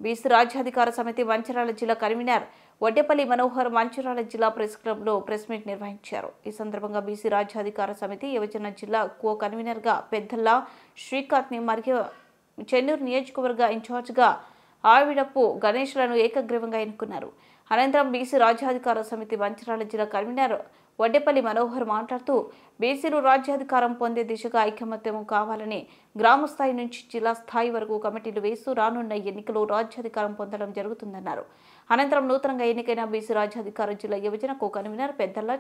BC రాజ్యాధికార సమితి మంచిర్యాల జిల్లా కన్వీనర్ వడ్డేపల్లి మనోహర్ మంచిర్యాల జిల్లా ప్రెస్ క్లబ్లో ప్రెస్ మీట్ నిర్వహించారు. ఈ సందర్భంగా బీసీ రాజ్యాధికార సమితి యువజన జిల్లా కో కన్వీనర్గా పెద్దల్లా శ్రీకాంత్ని మరియు చెన్నూరు నియోజకవర్గ ఇన్ఛార్జిగా ఆవిడపు గణేష్లను ఏకగ్రీవంగా ఎన్నుకున్నారు. అనంతరం బీసీ రాజ్యాధికార సమితి మంచిర్యాల జిల్లా కన్వీనర్ వడ్డేపల్లి మనోహర్ మాట్లాడుతూ బీసీలు రాజ్యాధికారం పొందే దిశగా ఐకమత్యం కావాలని గ్రామ స్థాయి నుంచి జిల్లా స్థాయి వరకు కమిటీలు వేస్తూ రానున్న ఎన్నికలు రాజ్యాధికారం పొందడం జరుగుతుందన్నారు. అనంతరం నూతనంగా ఎన్నికైన బీసీ రాజ్యాధికార జిల్లా యువజన కో కన్వీనర్ పెద్దల్లా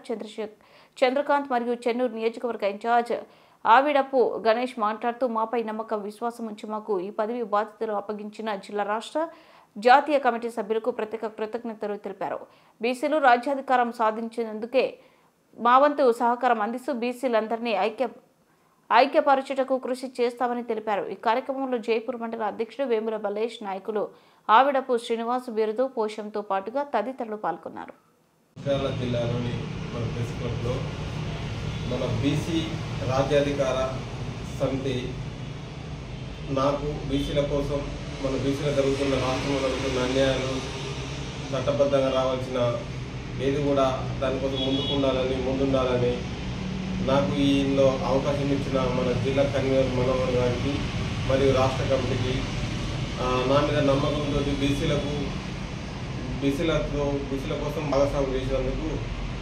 చంద్రకాంత్ మరియు చెన్నూరు నియోజకవర్గ ఇన్ఛార్జ్ ఆవిడపు గణేష్ మాట్లాడుతూ మాపై నమ్మకం విశ్వాసం ఉంచి మాకు ఈ పదవి బాధ్యతలు అప్పగించిన జిల్లా రాష్ట్ర జాతీయ కమిటీ సభ్యులకు ప్రత్యేక కృతజ్ఞతలు తెలిపారు. బీసీలు రాజ్యాధికారం సాధించినందుకే మా వంతు సహకారం అందిస్తూ బీసీలందరినీ ఐక్యపరచుటకు కృషి చేస్తామని తెలిపారు. ఈ కార్యక్రమంలో జైపూర్ మండల అధ్యక్షుడు వేముల బలేష్, నాయకులు ఆవిడపు శ్రీనివాస్, బిరుదు పోషంతో పాటుగా తదితరులు పాల్గొన్నారు. మన బీసీ రాజ్యాధికార సమితి నాకు బీసీల కోసం మన బీసీలో జరుగుతున్న రాష్ట్రంలో జరుగుతున్న అన్యాయాలు చట్టబద్ధంగా రావాల్సిన ఏది కూడా దానికోసం ముందుండాలని నాకు ఈలో అవకాశం ఇచ్చిన మన జిల్లా కన్వీనర్ మనోహర్ గారికి మరియు రాష్ట్ర కమిటీకి నా మీద నమ్మకంతో బీసీల కోసం భాగస్వామ్యం చేసినందుకు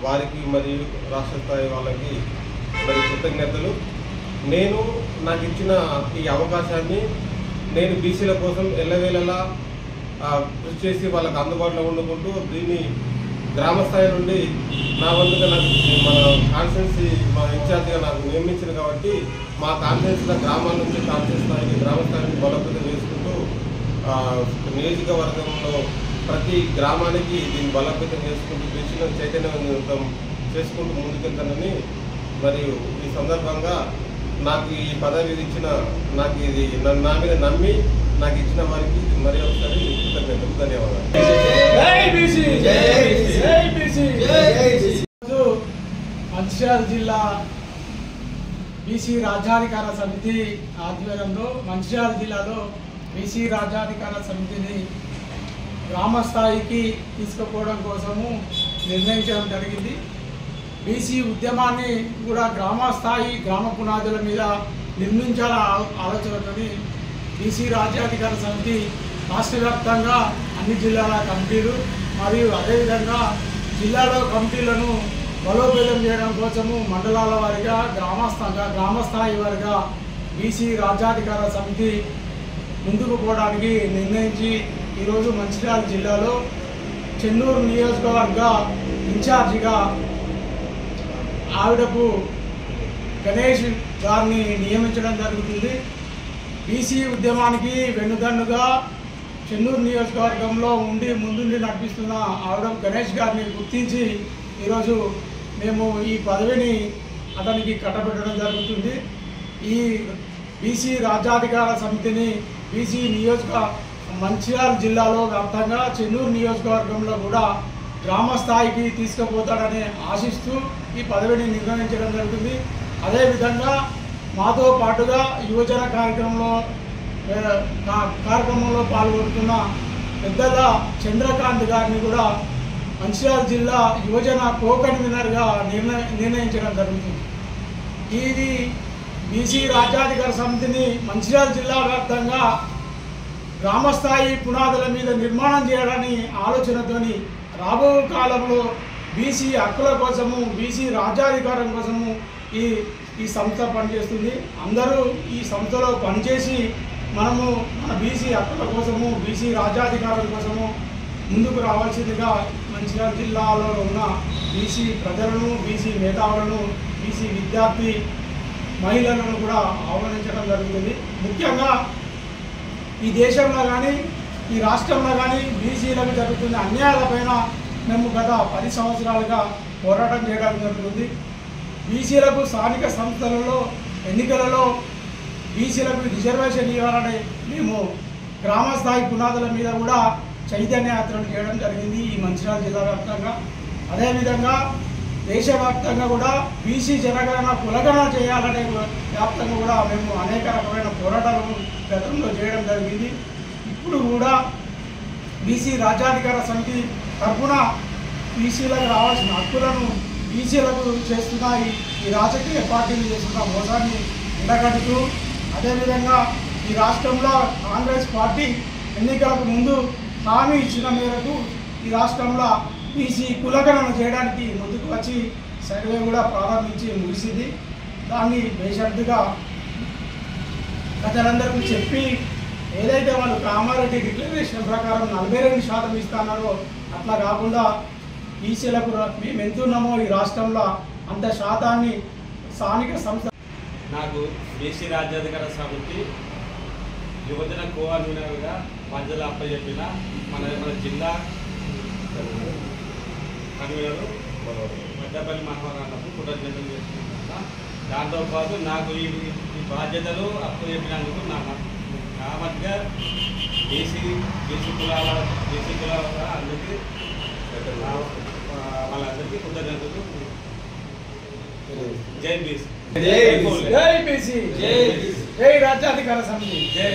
వారికి మరియు రాష్ట్ర స్థాయి వాళ్ళకి మరి కృతజ్ఞతలు. నాకు ఇచ్చిన ఈ అవకాశాన్ని నేను బీసీల కోసం ఎల్లవేళలా కృషి చేసి వాళ్ళకి అందుబాటులో ఉండుకుంటూ దీన్ని గ్రామ స్థాయి నుండి నా వంతుగా నాకు మన కాన్స్టిట్యున్సీ మా ఇన్ఛార్జిగా నాకు నియమించింది కాబట్టి మా కాన్స్టిట్యున్సీల గ్రామాల నుంచి కాన్స్టిట్యున్సీ స్థాయికి గ్రామ స్థాయికి బలోపేతం చేసుకుంటూ నియోజకవర్గంలో ప్రతి గ్రామానికి దీన్ని బలోపేతం చేసుకుంటూ బీసీలను చైతన్యవంతం చేసుకుంటూ ముందుకెళ్తానని మరియు ఈ సందర్భంగా నాకు ఈ పదవి ఇచ్చిన నాకు ఇది నా మీద నమ్మి నాకు ఇచ్చిన వారికి మరి ఒకసారి కృతజ్ఞతలు, ధన్యవాదాలు. మంచిర్యాల జిల్లా బీసీ రాజ్యాధికార సమితి ఆధ్వర్యంలో మంచిర్యాల జిల్లాలో బీసీ రాజ్యాధికార సమితిని గ్రామ స్థాయికి తీసుకుపోవడం కోసము నిర్ణయించడం జరిగింది. బీసీ ఉద్యమాన్ని కూడా గ్రామ స్థాయి గ్రామ పునాదుల మీద నిర్మించాలనే ఆలోచనతో బీసీ రాజ్యాధికార సమితి రాష్ట్ర వ్యాప్తంగా అన్ని జిల్లాల కమిటీలు మరియు అదేవిధంగా జిల్లాలో కమిటీలను బలోపేతం చేయడం కోసము మండలాల వారిగా గ్రామ స్థాయి వారిగా బీసీ రాజ్యాధికార సమితి ముందుకు పోవడానికి నిర్ణయించి ఈరోజు మంచిర్యాల జిల్లాలో చెన్నూరు నియోజకవర్గ ఇన్ఛార్జిగా ఆవిడపు గణేష్ గారిని నియమించడం జరుగుతుంది. బీసీ ఉద్యమానికి వెన్నుదన్నుగా చెన్నూరు నియోజకవర్గంలో ముందుండి నడిపిస్తున్న ఆవిడ గణేష్ గారిని గుర్తించి ఈరోజు మేము ఈ పదవిని అతనికి కట్టబెట్టడం జరుగుతుంది. ఈ బీసీ రాజ్యాధికార సమితిని బీసీ మంచిర్యాల జిల్లాలో వ్యాప్తంగా చెన్నూరు నియోజకవర్గంలో కూడా గ్రామ స్థాయికి తీసుకుపోతాడని ఆశిస్తూ ఈ పదవిని నిర్వహించడం జరుగుతుంది. అదేవిధంగా మాతో పాటుగా యువజన కార్యక్రమంలో పాల్గొంటున్న పెద్దల చంద్రకాంత్ గారిని కూడా మంచిర్యాల జిల్లా యువజన కో కన్వీనర్గా నిర్ణయించడం జరుగుతుంది. ఇది బీసీ రాజ్యాధికార సమితిని మంచిర్యాల జిల్లా వ్యాప్తంగా గ్రామస్థాయి పునాదుల మీద నిర్మాణం చేయాలని ఆలోచనతోని రాబో కాలంలో బీసీ హక్కుల కోసము బీసీ రాజ్యాధికారం కోసము ఈ సంస్థ పనిచేస్తుంది. అందరూ ఈ సంస్థలో పనిచేసి మనము మన బీసీ హక్కుల కోసము బీసీ రాజ్యాధికారం కోసము ముందుకు రావాల్సిందిగా మంచిర్యాల జిల్లాలో ఉన్న బీసీ ప్రజలను బీసీ మేధావులను బీసీ విద్యార్థి మహిళలను కూడా ఆహ్వానించడం జరుగుతుంది. ముఖ్యంగా ఈ దేశంలో కానీ ఈ రాష్ట్రంలో కానీ బీసీలకు జరుగుతున్న అన్యాయాలపైన మేము గత 10 సంవత్సరాలుగా పోరాటం చేయడం జరుగుతుంది. బీసీలకు స్థానిక సంస్థలలో ఎన్నికలలో బీసీలకు రిజర్వేషన్ ఇవ్వాలని మేము గ్రామస్థాయి పునాదుల మీద కూడా చైతన్య యాత్రలు చేయడం జరిగింది ఈ మంచిర్యాల జిల్లా వ్యాప్తంగా. అదేవిధంగా దేశవ్యాప్తంగా కూడా బీసీ జనగణన కులగణన చేయాలనే వ్యాప్తంగా కూడా మేము అనేక రకమైన పోరాటాలను గతంలో చేయడం జరిగింది. ఇప్పుడు కూడా బీసీ రాజ్యాధికార సమితి తరఫున బీసీలకు రావాల్సిన హక్కులను బీసీలకు చేస్తున్న ఈ రాజకీయ పార్టీలు చేస్తున్న మోసాన్ని ఎండగడుతూ, అదేవిధంగా ఈ రాష్ట్రంలో కాంగ్రెస్ పార్టీ ఎన్నికలకు ముందు హామీ ఇచ్చిన మేరకు ఈ రాష్ట్రంలో బీసీ కులగణన చేయడానికి ముందుకు వచ్చి సర్వే కూడా ప్రారంభించి ముగిసింది. దాన్ని బేషరతుగా ప్రజలందరికీ చెప్పి ఏదైతే వాళ్ళు కామారెడ్డి డిక్లరేషన్ ప్రకారం 42% ఇస్తున్నారో అట్లా కాకుండా బీసీలకు మేము ఎంత ఉన్నామో ఈ రాష్ట్రంలో అంత శాతాన్ని స్థానిక సంస్థ. నాకు బీసీ రాజ్యాధికార సమితి యువజన కోఆర్డినేటర్గా మధ్యలో అప్పచెప్పిన మన జిల్లా కన్వీనరు వడ్డపల్లి మనోహరాలకు కృతజ్ఞతలు చేసుకుంటున్నా. దాంతోపాటు నాకు ఈ బాధ్యతలు అప్పచెప్పినందుకు నా మధ్య బీసీ కులాల అందరికీ వాళ్ళందరికీ కృతజ్ఞతలు. జై బీసీ, జై బీసీ, జై రాజ్యాధికార సమితి, జై